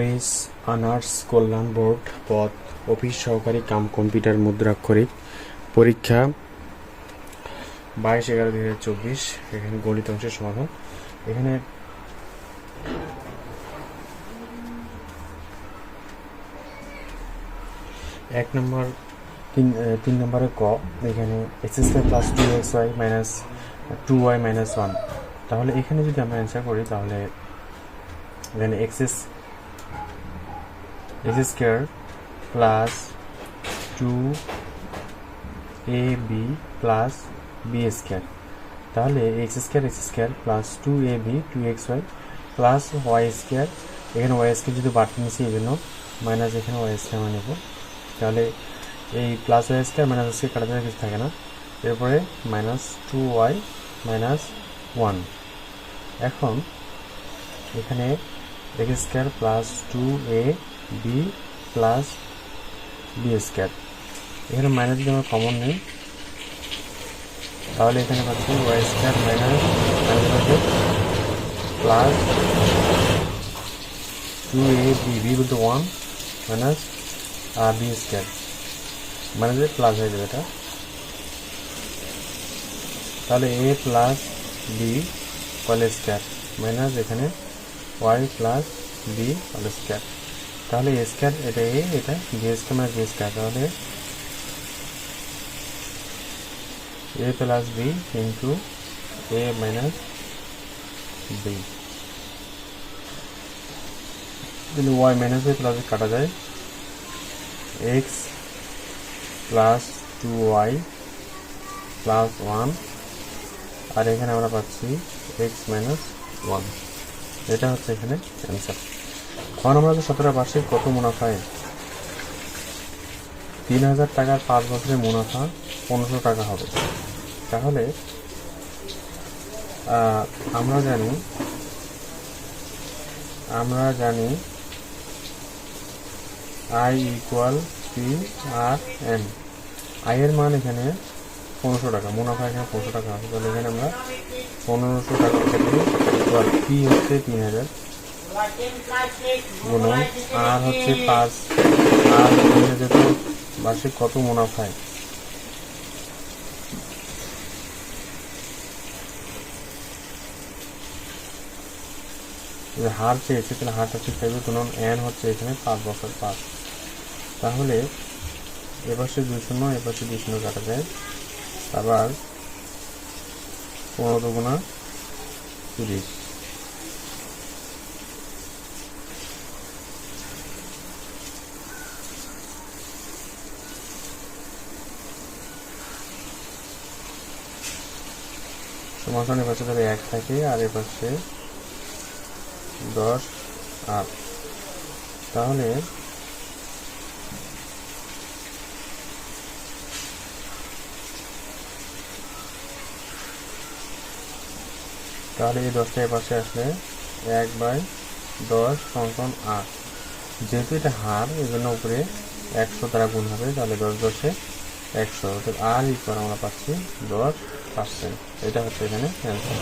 Press honours কল্যাণ board পদ office সহকারী cum computer মুদ্রাক্ষরিক পরীক্ষা 22/11/2024। এখানে গণিত অংশের সমাধান। এখানে এক নম্বর তিন নম্বরে ক, এখানে x² + 2xy - 2y - 1। তাহলে এখানে যদি আমরা অ্যান্সার করি তাহলে এখানে x² + 2ab + b²। তাহলে x² + 2ab 2xy + y²। এখানে y² যদি বাড়তে নিচ্ছি এই জন্য মাইনাস, এখানে y² আমরা নেব। তাহলে এই প্লাস y² মাইনাস y কাটাতে কিছু থাকে না, এরপরে -2y - 1। এখন এখানে x² + 2ab + b²। এখানে মাইনাস যদি আমরা কমন নিই তাহলে এখানে পাচ্ছি y² প্লাস 2ab b বলতে 1 মাইনাস b², মানে যে প্লাস হয়ে যাবে এটা। তাহলে a plus b whole square minus এখানে y plus b whole square. তাহলে a স্কয়ার এটা a, এটা b² মানে b²। তাহলে a plus b into a minus b। যদি y মাইনাস a প্লাস কাটা যায়, x প্লাস 2y প্লাস 1, আর এখানে আমরা পাচ্ছি x মাইনাস 1। এটা হচ্ছে এখানে অ্যান্সার। খন আমরা 17 বার্ষিক কত মুনাফায় 3000 টাকার 5 বছরের মুনাফা 1500 টাকা হবে। তাহলে আমরা জানি I = P/N। আয়ের মান এখানে 1500 টাকা, মুনাফা এখানে 1500 টাকা হবে। তাহলে এখানে আমরা 1500 টাকার ক্ষেত্রে ইকুয়াল পি হচ্ছে 3000 গুণন আর হচ্ছে 5, আর যেহেতু বার্ষিক কত মুনাফায়, হার চেয়েছে তাহলে হারটা ঠিক থাকবে। গুণন এন হচ্ছে এখানে 5 বছর 5। তাহলে এপাশে 2 শূন্য, এপাশে 2 শূন্য কাটা যায়। আবার 15 দুগুণা 30। সমাধান এপাশে তাহলে 1 থাকে আর এপাশে 10 8। তাহলে এই 10টা এপাশে আসলে 1/10 = 8। যেহেতু এটা হার এই জন্য উপরে 100 দ্বারা গুণ হবে। তাহলে 10 10 100, অর্থাৎ আর ইকুয়াল আমরা পাচ্ছি 10%। এটা হচ্ছে এখানে অ্যান্সার।